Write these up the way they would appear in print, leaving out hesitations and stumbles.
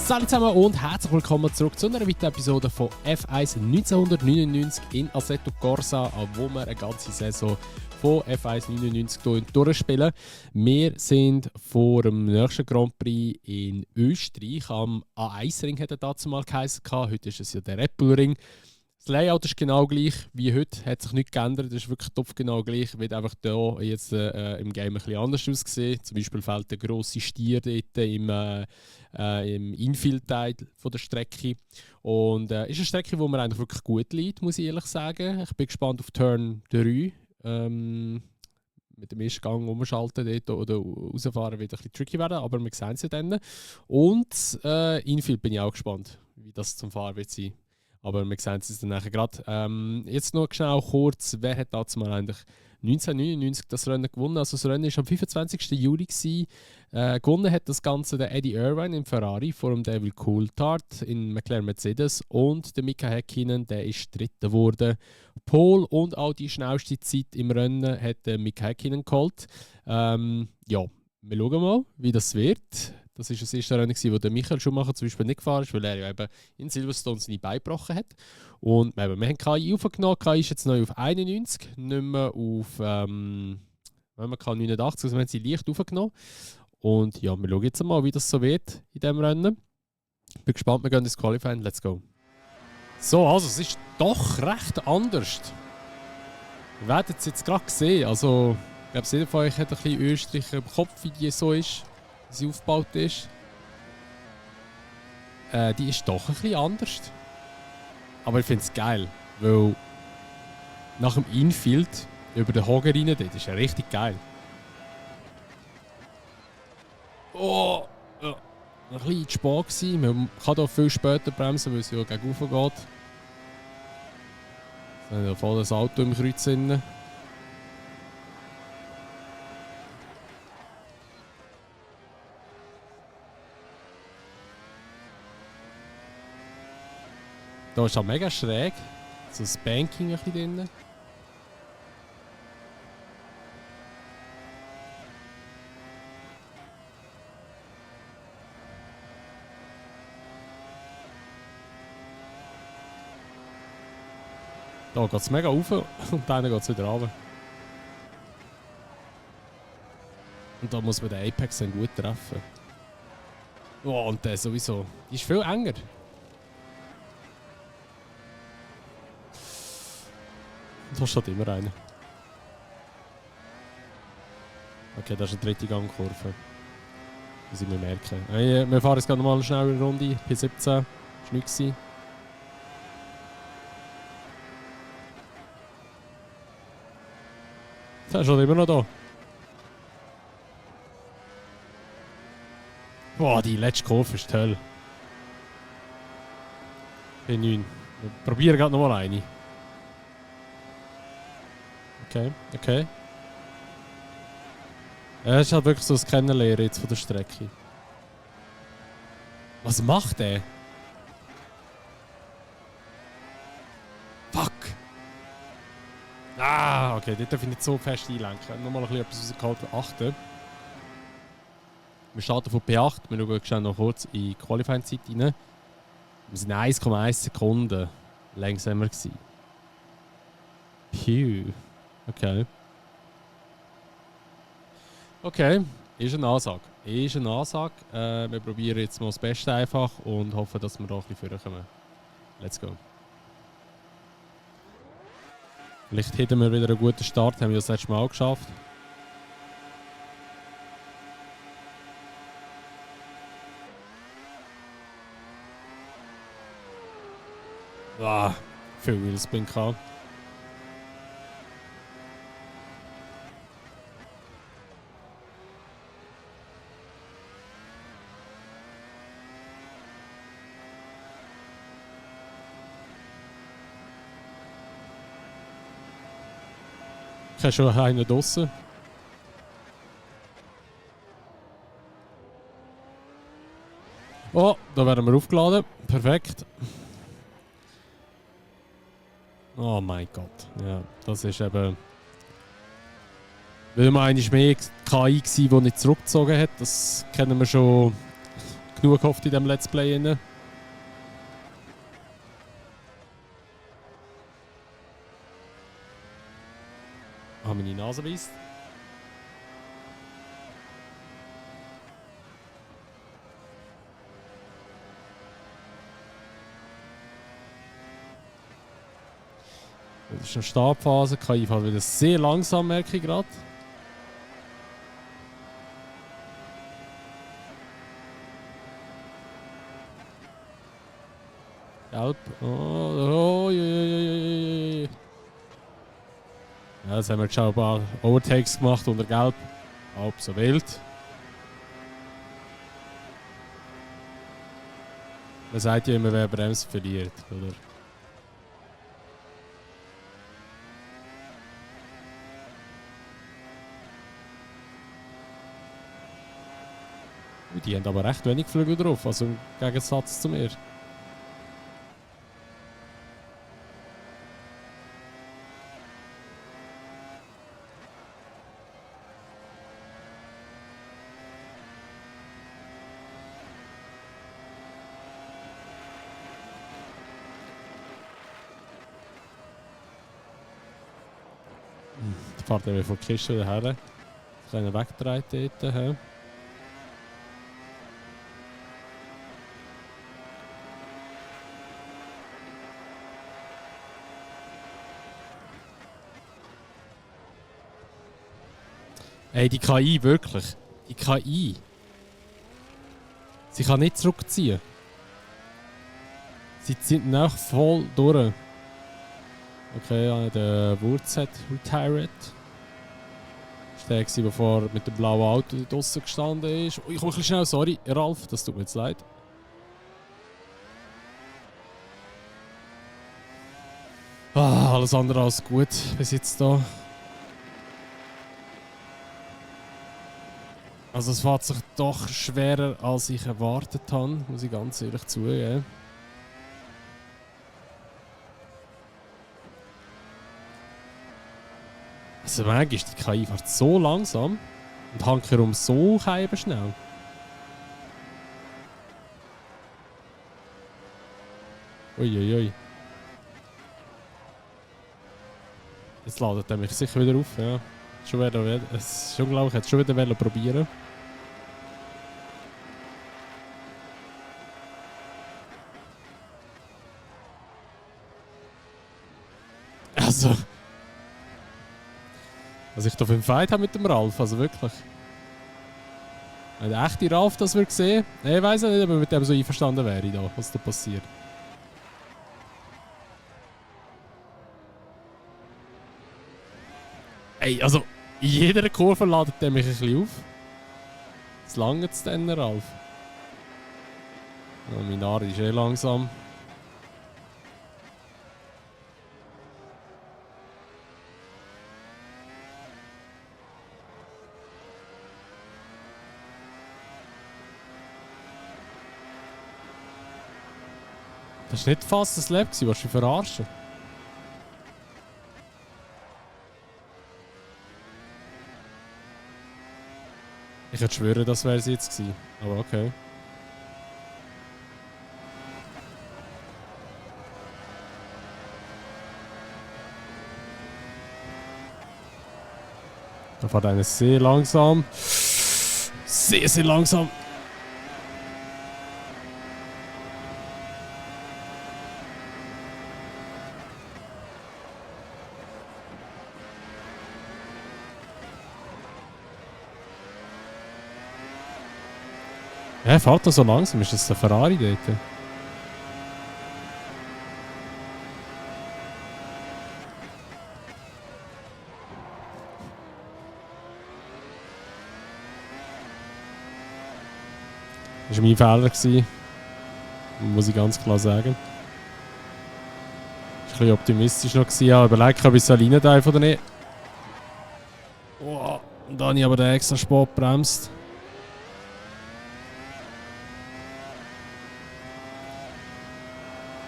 Salut zusammen und herzlich willkommen zurück zu einer weiteren Episode von F1 1999 in Assetto Corsa, wo wir eine ganze Saison von F1 99 hier durchspielen. Wir sind vor dem nächsten Grand Prix in Österreich am A1-Ring, hat er dazu mal geheißen. Heute ist es ja der Red Bull Ring. Das Layout ist genau gleich wie heute, hat sich nichts geändert, das ist wirklich top genau gleich, wird einfach hier jetzt im Game ein bisschen anders aussehen. Zum Beispiel fehlt der grosse Stier dort im Infield-Teil der Strecke. Und ist eine Strecke, die mir eigentlich wirklich gut liegt, muss ich ehrlich sagen. Ich bin gespannt auf Turn 3. Mit dem ersten Gang umschalten dort oder rausfahren wird ein bisschen tricky werden, aber wir sehen es ja dann. Und Infield bin ich auch gespannt, wie das zum Fahren wird sein. Aber wir sehen es dann nachher gerade. Jetzt noch schnell kurz, wer hat dazu mal eigentlich 1999 das Rennen gewonnen? Also das Rennen war am 25. Juli. Gewonnen hat das Ganze der Eddie Irvine im Ferrari vor dem David Coulthard in McLaren Mercedes und der Mika Häkkinen, der ist Dritter geworden. Pole und auch die schnellste Zeit im Rennen hat der Mika Häkkinen geholt. Ja, wir schauen mal, wie das wird. Das war das erste Rennen, wo der Michael Schumacher zum Beispiel nicht gefahren ist, weil er ja eben in Silverstone seine Beine gebrochen hat. Und wir haben KI aufgenommen. KI ist jetzt neu auf 91, nicht mehr auf wenn man K89, also wir haben sie leicht aufgenommen. Und ja, wir schauen jetzt mal, wie das so wird in diesem Rennen. Ich bin gespannt, wir gehen ins Qualifying. Let's go. So, also es ist doch recht anders. Ihr werdet es jetzt gerade sehen. Also, ich glaube, jeder von euch hat ein bisschen Österreich im Kopf, wie die so ist. Wie sie aufgebaut ist. Die ist doch ein bisschen anders. Aber ich finde es geil, weil nach dem Infield über den Hoger rein, das ist ja richtig geil. Oh, ja, ein bisschen zu spät gewesen. Man kann hier viel später bremsen, weil es ja gegen rauf geht. Da haben wir voll das Auto im Kreuz drin. Da ist auch mega schräg. So ein Banking ein bisschen drin. Da geht es mega rauf und dann geht es wieder runter. Und da muss man den Apex dann gut treffen. Oh, und der sowieso. Die ist viel enger. Da steht immer einer. Okay, das ist eine dritte Gangkurve. Das müssen wir merken. Wir fahren jetzt gerade nochmal eine schnelle Runde. P17 war nichts. Der ist schon immer noch da. Boah, die letzte Kurve ist toll. P9. Wir probieren gerade nochmal eine. Okay. Es ist halt wirklich so das Kennenlernen jetzt von der Strecke. Was macht der? Fuck! Ah, okay, dort darf ich nicht so fest einlenken. Nochmal ein bisschen etwas rausgehalten. Achten. Wir starten von P8. Wir schauen schnell noch kurz in die Qualifying-Zeit rein. Wir sind 1,1 Sekunden langsamer gewesen. Piu. Okay, ist eine Ansage. Wir probieren jetzt mal das Beste einfach und hoffen, dass wir da ein bisschen vorkommen. Let's go. Vielleicht hätten wir wieder einen guten Start, haben wir das letzte Mal auch geschafft. Viel Wheelspin gehabt. Ich habe schon einen draussen. Oh, da werden wir aufgeladen. Perfekt. Oh mein Gott. Ja, das ist eben... Weil man eigentlich mehr KI war, die nicht zurückgezogen hat. Das kennen wir schon genug gehofft in diesem Let's Play. Rein. Ah, meine Nase beißt. Das ist eine Startphase. KI fährt wieder sehr langsam, merke ich gerade. Gelb. Oh, ja, jetzt haben wir schon ein paar Overtakes gemacht unter Gelb. Halb so wild. Man sagt ja immer, wer bremst, verliert, oder? Die haben aber recht wenig Flügel drauf, also im Gegensatz zu mir. Da fährt er von der Kiste daher. Ein kleiner Wegdreht dort. He. Ey, die KI, wirklich. Die KI. Sie kann nicht zurückziehen. Sie zieht nach voll durch. Okay, der Wurz hat retired. Das war der, bevor er mit dem blauen Auto draussen gestanden ist. Oh, ich komme ein bisschen schnell, sorry, Ralf, das tut mir jetzt leid. Ah, alles andere als gut bis jetzt da. Also es fährt sich doch schwerer, als ich erwartet habe, muss ich ganz ehrlich zugeben. Also manchmal ist die KI fährt so langsam und hankerum so schnell. Uiuiui. Jetzt ladet er mich sicher wieder auf, ja. Schon wieder, es ist unglaublich, ich hätte schon wieder probieren. Also ich da für einen Fight habe mit dem Ralf, also wirklich. Wenn der echte Ralf das wird sehen, ich weiß nicht, ob er mit dem so einverstanden wäre, da, was da passiert. Ey, also in jeder Kurve ladet der mich ein bisschen auf. Jetzt langt es dann, Ralf. Ja, mein Ari ist langsam. Das war nicht fast ein Lab, was du verarschen? Ich hätte schwören, das wäre es jetzt gewesen. Aber okay. Da fährt einer sehr langsam. Sehr, sehr langsam. Ja, fährt er so langsam? Ist das ein Ferrari dort? Das war mein Fehler, muss ich ganz klar sagen. Ich war ein bisschen optimistisch noch. Ich habe überlegt, ob ich es rein oder nicht. Oh, und dann habe ich aber den extra Sport bremst.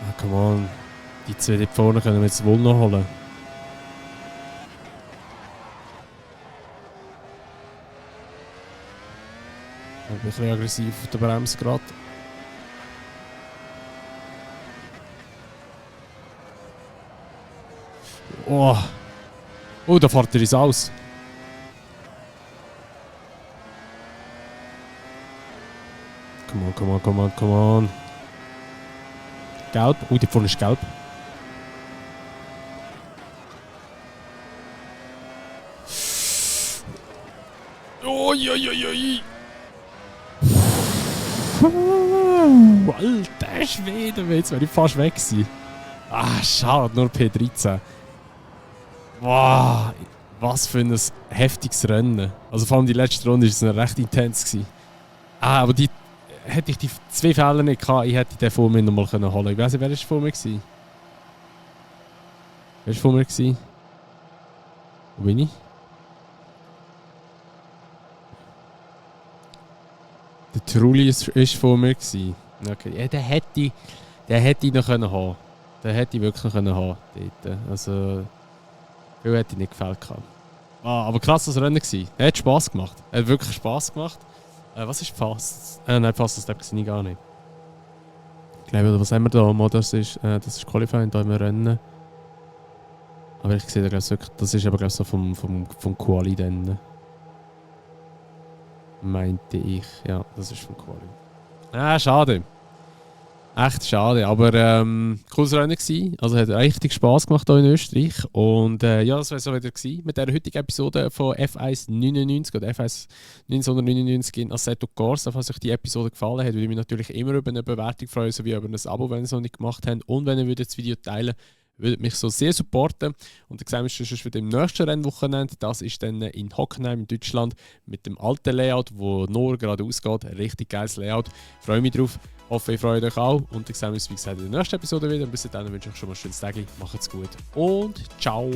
Ah, come on. Die zwei dort vorne können wir jetzt wohl noch holen. Ich bin ein bisschen aggressiv auf der Bremse gerade. Oh, da fährt er ins Aus. Come on. Gelb. Oh, die vorne ist gelb. Oi. Alter Schwede, jetzt wäre ich fast weg gewesen. Schade, nur P13. Wow, was für ein heftiges Rennen. Also vor allem die letzte Runde war recht intens gewesen. Aber hätte ich die 2 Fehler nicht gehabt, ich hätte den vor mir nochmal holen können. Ich weiß nicht, wer war vor mir? Wer war vor mir? Wo bin ich? Der Trulli ist vor mir. Okay. Ja, den hätte ich noch haben können. Den hätte ich wirklich noch haben können. Also, viel hätte ich nicht gefällt. Aber krass, das Rennen war. Er hat Spass gemacht. Er hat wirklich Spass gemacht. Was ist Fast? Nein, Fast, das glaube ich gar nicht. Ich glaube, was haben wir da? Das ist Qualifying da im Rennen. Aber ich sehe da wirklich, das ist aber glaube ich so vom Quali dann. Meinte ich. Ja, das ist vom Quali. Schade. Echt schade, aber cooles Rennen gewesen. Also hat richtig Spass gemacht hier in Österreich. Und ja, das war es so wieder gewesen mit der heutigen Episode von F1 99 oder F1 1999 in Assetto Corsa. Falls euch die Episode gefallen hat, würde ich mich natürlich immer über eine Bewertung freuen, sowie über ein Abo, wenn ihr es noch nicht gemacht habt. Und wenn ihr das Video teilen würdet mich so sehr supporten. Und dann sehen wir uns schon wieder im nächsten Rennwochenende. Das ist dann in Hockenheim in Deutschland mit dem alten Layout, wo nur geradeaus geht. Ein richtig geiles Layout. Ich freue mich drauf. Hoffe, ihr freut euch auch. Und dann sehen wir uns, wie gesagt, in der nächsten Episode wieder. Und bis dahin wünsche ich euch schon mal ein schönes Tag. Macht's gut und ciao!